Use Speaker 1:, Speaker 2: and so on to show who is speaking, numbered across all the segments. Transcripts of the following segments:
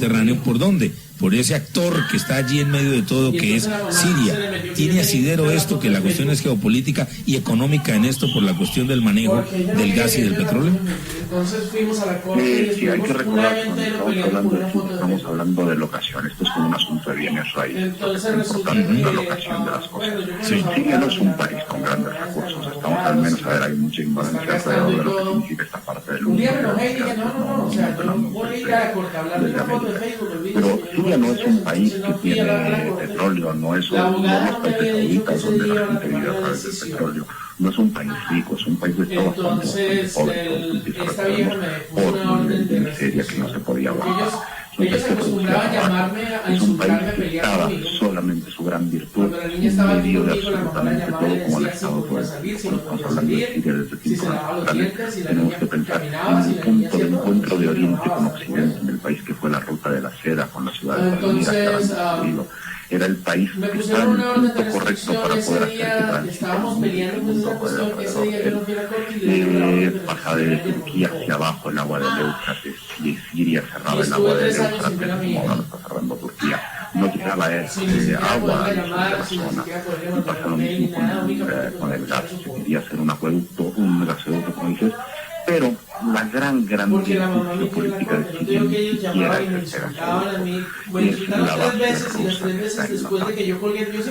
Speaker 1: Mediterráneo. ¿Por dónde? Por ese actor que está allí en medio de todo, que es Siria. ¿Tiene asidero esto, que la cuestión es geopolítica y económica en esto por la cuestión del manejo del gas y del petróleo?
Speaker 2: Sí, hay que recordar que estamos hablando de locación. Esto es como un asunto de bienes raíces. Es importante la locación de las cosas.
Speaker 1: Sí.
Speaker 2: Siria no es un país con grandes recursos. Estamos al menos, hay mucha ignorancia alrededor de lo que significa esta parte del mundo. Pero Siria no es un país que tiene petróleo, no es un país saudita donde la gente vive a través del petróleo. No es un país rico, es un país de Estado bastante pobre, por nivel de miseria que no se podía bajar. Es un país que estaba solamente su gran virtud en medio de absolutamente todo, como el Estado puede. Cuando estamos hablando de Siria desde tiempos naturales, tenemos que pensar en un punto de encuentro de Oriente con Occidente, en el país que fue la ruta de la seda, con la ciudad de Palmira, que habían era el país que estaba en el punto correcto para poder hacer que transitemos pasaba de Turquía hacia abajo el agua del Éufrates, y Siria cerraba el agua del Éufrates, como ahora lo está cerrando Turquía. No llegaba agua a la zona, y pasa lo mismo con el gas. Se quería hacer un acueducto, un gasoducto, como dices, pero la gran política de Siria ni siquiera es es la base rusa que está en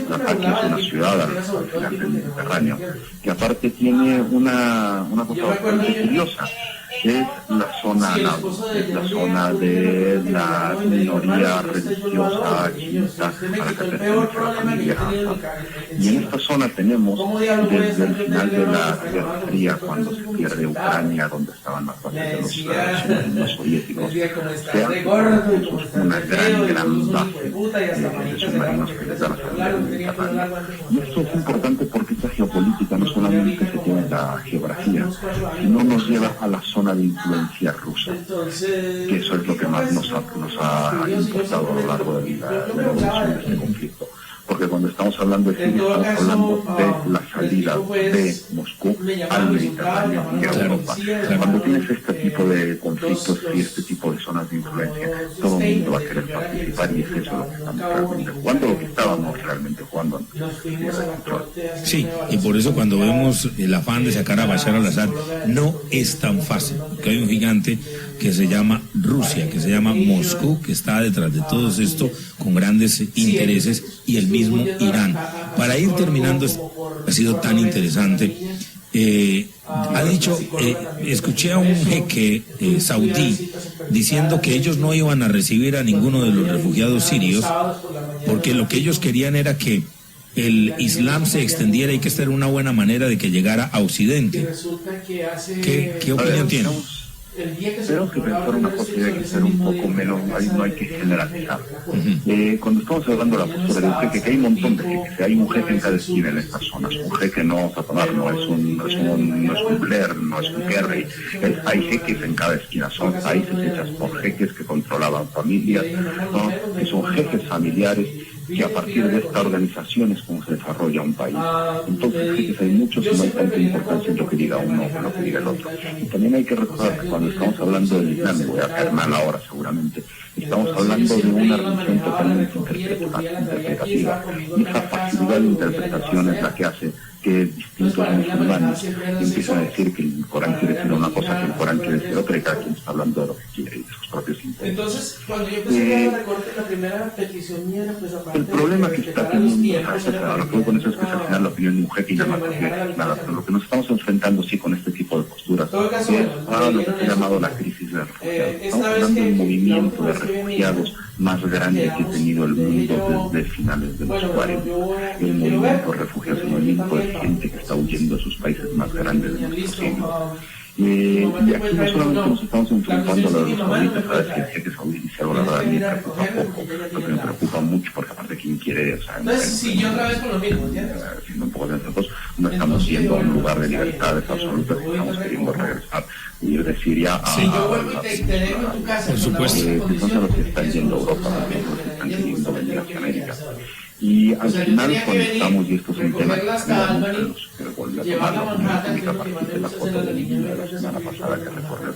Speaker 2: la Latakia. Es una ciudad al final del Mediterráneo, que aparte tiene una cosa bastante curiosa. Es la zona es la zona de la minoría religiosa chiita a la que pertenece la familia Assad. Y en esta zona tenemos, desde el final de la Guerra Fría, cuando se pierde Ucrania, donde estaban las bases de los soviéticos, se hace una gran base de submarinos que les dan la Mediterráneo. Y esto es importante porque esta geopolítica no solamente se tiene en la geografía, sino nos lleva a la zona de influencia rusa, que eso es lo que más nos ha importado a lo largo de la evolución de este conflicto. Porque cuando estamos hablando de Siria, estamos hablando de la salida de Moscú al Mediterráneo y a Europa. Cuando tienes este tipo de conflictos y este tipo de zonas de influencia, todo el mundo va a querer participar, y es eso lo que estamos realmente jugando, lo que estábamos realmente jugando.
Speaker 1: Sí, y por eso cuando vemos el afán de sacar a Bashar al-Assad, no es tan fácil, porque hay un gigante que se llama Rusia, que se llama Moscú, que está detrás de todo esto con grandes intereses, y el mismo Irán. Para ir terminando, ha sido tan interesante. Ha dicho, escuché a un jeque saudí diciendo que ellos no iban a recibir a ninguno de los refugiados sirios, porque lo que ellos querían era que el Islam se extendiera, y que esta era una buena manera de que llegara a Occidente. ¿Qué opinión tiene?
Speaker 2: Tenemos que pensar una cosa, y hay que ser un poco menos, no hay que generalizar. Cuando estamos hablando de la postura de un jeque, que hay un montón de jeques, hay un jeque en cada esquina en estas zonas. Un jeque no vamos a tomar, no es un Blair, no es un Kerry, hay jeques en cada esquina, son países hechos por jeques que controlaban familias, ¿no? Que son jefes familiares, que a partir de esta organización es como se desarrolla un país. Entonces, hay muchos y no hay tanta importancia en lo que diga uno o lo que diga el otro. Y también hay que recordar que cuando estamos hablando del Islam, me voy a caer mal ahora seguramente, estamos hablando de una religión totalmente interpretativa. Y esa facilidad de interpretación es la que hace que distintos musulmanes empiezan a decir que el Corán quiere decir una cosa, que el Corán quiere decir otra, y cada quien está hablando de lo que quiere y de sus propios intereses.
Speaker 3: Entonces, cuando yo empecé a recorte, la primera petición mía era, pues, aparte
Speaker 2: el problema que está teniendo, lo que con eso es que se al final la opinión de un jeque y nada más, pero lo que nos estamos enfrentando sí con este tipo de posturas es a lo que se ha llamado la crisis de refugiados. Estamos hablando de un movimiento de refugiados más grande que ha tenido el mundo desde finales de los 40. El movimiento de refugiados, el movimiento de gente que está huyendo de sus países más grandes de nuestro siglo. Y aquí no solamente nos estamos enfrentando a los sauditas, a ver si el jeque saudí dice algo, la verdad me preocupa poco, lo que me preocupa mucho, porque aparte quién quiere, o sea, siendo un poco de nosotros, no estamos yendo a un lugar de libertades absolutas, que estamos queriendo regresar, ir de Siria a
Speaker 1: por supuesto,
Speaker 2: que son los que están yendo a Europa, los que están queriendo venir hacia América. Y al final, cuando estamos, y esto es un tema que volvió a tomar la opinión pública a partir de la foto del niño de la semana pasada que recorrió.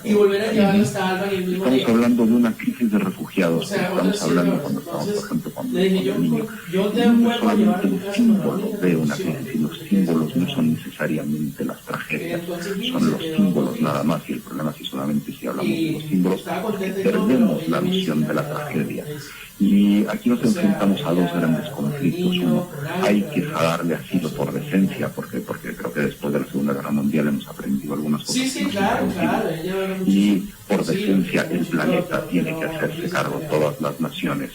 Speaker 2: Estamos hablando de una crisis de refugiados. Estamos hablando cuando estamos, por ejemplo, cuando el niño. No es solamente el símbolo de una crisis, y los símbolos no son necesariamente las tragedias, son los símbolos nada más. Y el problema es que solamente si hablamos de los símbolos, perdemos la visión de la tragedia. Y aquí nos enfrentamos a dos grandes conflictos. Uno, hay que darle asilo por decencia, porque creo que después de la Segunda Guerra Mundial hemos aprendido algunas cosas. Y por decencia el planeta tiene que hacerse cargo, todas las naciones,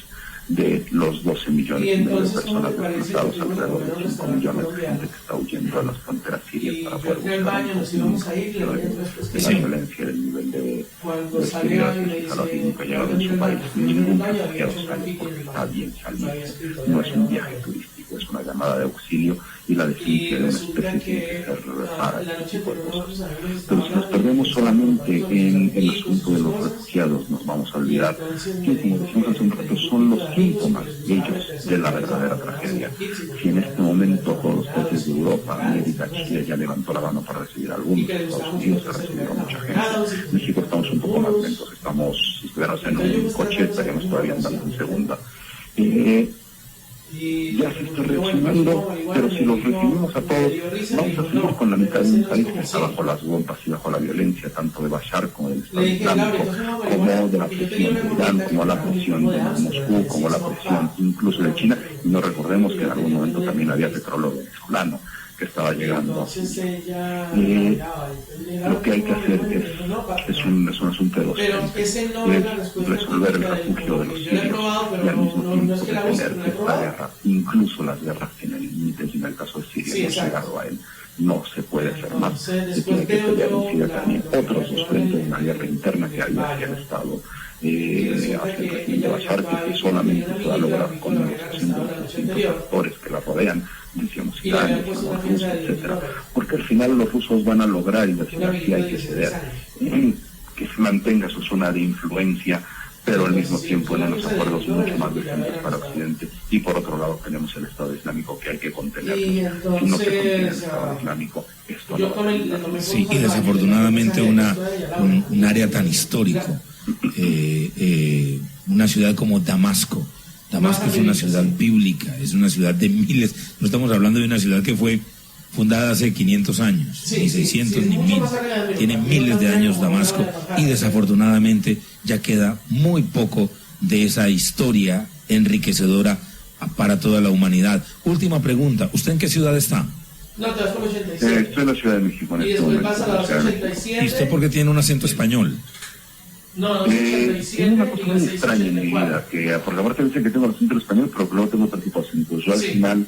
Speaker 2: de los 12 millones de personas desplazados, alrededor de 5 millones de gente que está huyendo de las fronteras sirias para poder buscar de la violencia, del nivel de seguridad a la que nunca llegaron en su país. Ningún refugiado sale porque está bien salir. No es un viaje turístico, es una llamada de auxilio, y la definición de una especie tiene que ser para este tipo de cosas. Pero si nos perdemos solamente en el asunto de los refugiados, nos vamos a olvidar que, como decíamos hace un rato, son los síntomas ellos de la verdadera tragedia. Si en este momento todos los países de Europa, América, Chile ya levantó la mano para recibir a algunos, Estados Unidos ha recibido a mucha gente, en México estamos un poco más lentos, si estuviéramos en un coche estaríamos todavía andando en segunda. Ya se está reaccionando, pero si los recibimos a todos, vamos a seguir con la mitad de un país que está bajo las bombas y bajo la violencia, tanto de Bashar como del Estado Islámico, como de la presión de Irán, como la presión de Moscú, como la presión incluso de China. Y no recordemos que en algún momento también había petróleo venezolano que estaba llegando. Lo que hay que hacer es un asunto de dos frentes, es resolver el refugio de los sirios y al mismo tiempo detener que esta guerra, incluso las guerras que en el límite, y en el caso de Siria hemos llegado a él, no se puede hacer más. Se tiene que pelear en Siria también otros dos frentes, una guerra interna que había hacia el Estado, hacia el régimen de Bashar, que solamente se va a lograr con negociación de los distintos actores que la rodean, decíamos Irán, decíamos Rusia, etcétera, porque al final los rusos van a lograr, y decíamos que hay que ceder, que se mantenga su zona de influencia, pero al mismo tiempo en unos acuerdos mucho más decentes para Occidente. Y por otro lado tenemos el Estado Islámico que hay que contener. Si no se contiene el Estado Islámico, esto no va a.
Speaker 1: Sí, y desafortunadamente un área tan histórico, una ciudad como Damasco. Damasco es una ciudad bíblica, es una ciudad de miles, no estamos hablando de una ciudad que fue fundada hace 500 años, ni 600 ni 1000, tiene miles de años Damasco, y desafortunadamente ya queda muy poco de esa historia enriquecedora para toda la humanidad. Última pregunta, ¿usted en qué ciudad está?
Speaker 3: No, te vas por 87.
Speaker 2: Estoy en la Ciudad de México en este momento.
Speaker 1: ¿Y usted por qué tiene un acento español?
Speaker 3: No,
Speaker 2: tengo una cosa muy extraña en mi vida, que porque aparte dicen que tengo el acento español, pero que luego tengo otro tipo de acentos. Yo al final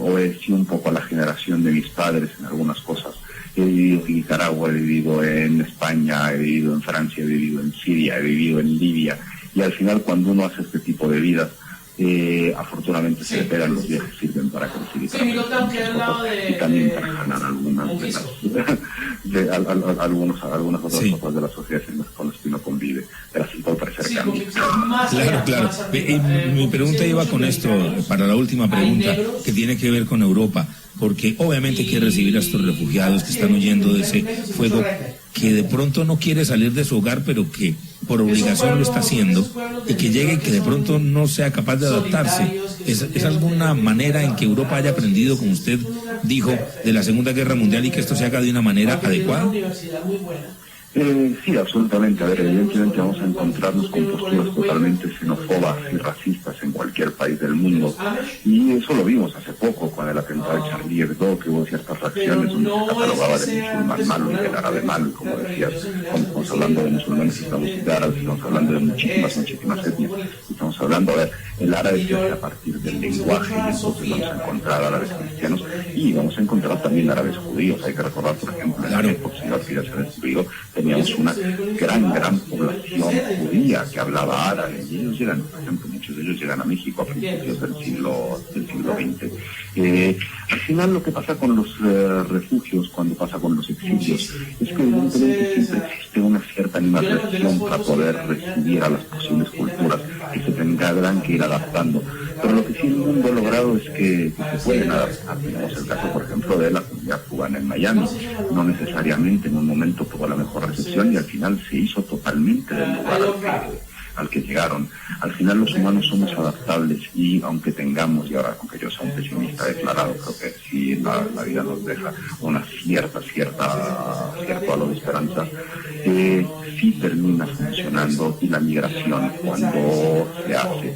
Speaker 2: obedecí un poco a la generación de mis padres en algunas cosas. He vivido en Nicaragua, he vivido en España, he vivido en Francia, he vivido en Siria, he vivido en Libia, y al final cuando uno hace este tipo de vidas, afortunadamente se le pegan los viajes, sirven para crecer y también para ganar algunas algunas otras cosas de la sociedad con las que uno convive, pero así puede parecer cambio.
Speaker 1: Claro. Mi pregunta iba con esto, para la última pregunta, que tiene que ver con Europa, porque obviamente hay que recibir a estos refugiados que están huyendo de ese fuego, que de pronto no quiere salir de su hogar, pero que por obligación lo está haciendo, y que llegue y que de pronto no sea capaz de adaptarse. ¿Es alguna manera en que Europa haya aprendido, como usted dijo, de la Segunda Guerra Mundial, y que esto se haga de una manera adecuada?
Speaker 2: Sí, absolutamente. A ver, evidentemente vamos a encontrarnos con posturas totalmente xenófobas y racistas en cualquier país del mundo. Y eso lo vimos hace poco con el atentado de Charlie Hebdo, que hubo ciertas reacciones donde se catalogaba de musulmán malo y del árabe malo. Y como decías, cuando estamos hablando de musulmanes, estamos de árabes, estamos hablando de muchísimas etnias. Estamos hablando, a ver, el árabe se hace a partir del lenguaje, y entonces vamos a encontrar árabes cristianos y vamos a encontrar también árabes judíos. Hay que recordar, por ejemplo, en la época de el judío, teníamos una gran población judía que hablaba árabe, y ellos llegan, por ejemplo, muchos de ellos llegan a México a principios del siglo XX. Al final lo que pasa con los refugios, cuando pasa con los exilios, es que evidentemente siempre existe una cierta animadversión para poder recibir a las posibles culturas que se tendrán que ir adaptando. Pero lo que sí el mundo ha logrado es que se pueden adaptar. Tenemos el caso, por ejemplo, de la comunidad cubana en Miami. No necesariamente en un momento tuvo la mejor recepción y al final se hizo totalmente del lugar al que llegaron. Al final los humanos somos adaptables y aunque tengamos, y ahora aunque yo sea un pesimista declarado, creo que sí la vida nos deja una cierto halo de esperanza, sí termina funcionando, y la migración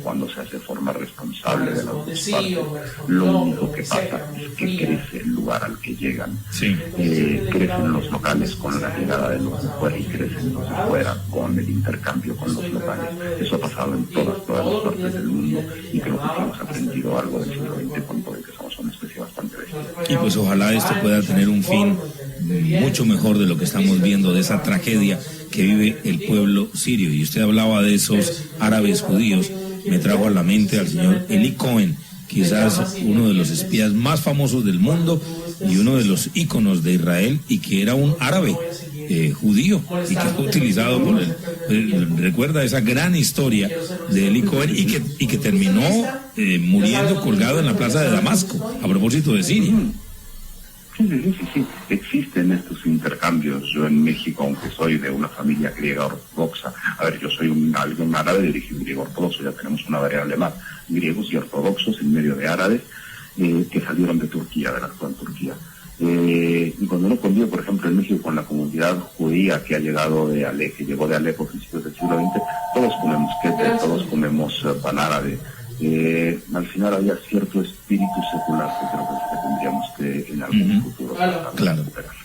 Speaker 2: cuando se hace de forma responsable de las dos partes, lo único que pasa es que crece el lugar al que llegan.
Speaker 1: Sí.
Speaker 2: Crecen los locales con la llegada de los de fuera y crecen los de fuera con el intercambio con los locales. Eso ha pasado en todas las partes del mundo y creo que hemos aprendido algo del siglo XX con todo y que somos una especie bastante bestia.
Speaker 1: Y pues ojalá esto pueda tener un fin mucho mejor de lo que estamos viendo, de esa tragedia que vive el pueblo sirio. Y usted hablaba de esos árabes judíos, me trajo a la mente al señor Eli Cohen, quizás uno de los espías más famosos del mundo y uno de los íconos de Israel, y que era un árabe judío y que fue utilizado por recuerda esa gran historia de Eli Cohen y que terminó muriendo colgado en la plaza de Damasco a propósito de Siria.
Speaker 2: Sí. Existen estos intercambios. Yo en México, aunque soy de una familia griega ortodoxa, yo soy alguien árabe de origen griego ortodoxo, ya tenemos una variable más, griegos y ortodoxos en medio de árabes que salieron de Turquía, de la actual Turquía. Y cuando uno convive, por ejemplo, en México con la comunidad judía que llegó de Alepo a principios del siglo XX, todos comemos kete, todos comemos pan árabe. Al final había cierto espíritu secular que creo que tendríamos que en algún futuro
Speaker 1: claro,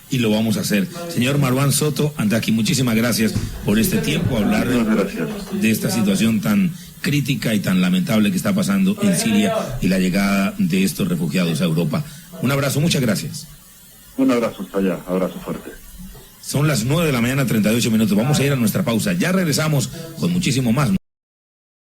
Speaker 1: y lo vamos a hacer. Señor Marwan Soto Andaki, muchísimas gracias por este tiempo, hablar de esta situación tan crítica y tan lamentable que está pasando en Siria y la llegada de estos refugiados a Europa. Un abrazo, muchas gracias.
Speaker 2: Un abrazo hasta allá, abrazo fuerte.
Speaker 1: Son las 9 de la mañana, 38 minutos. Vamos a ir a nuestra pausa. Ya regresamos con muchísimo más.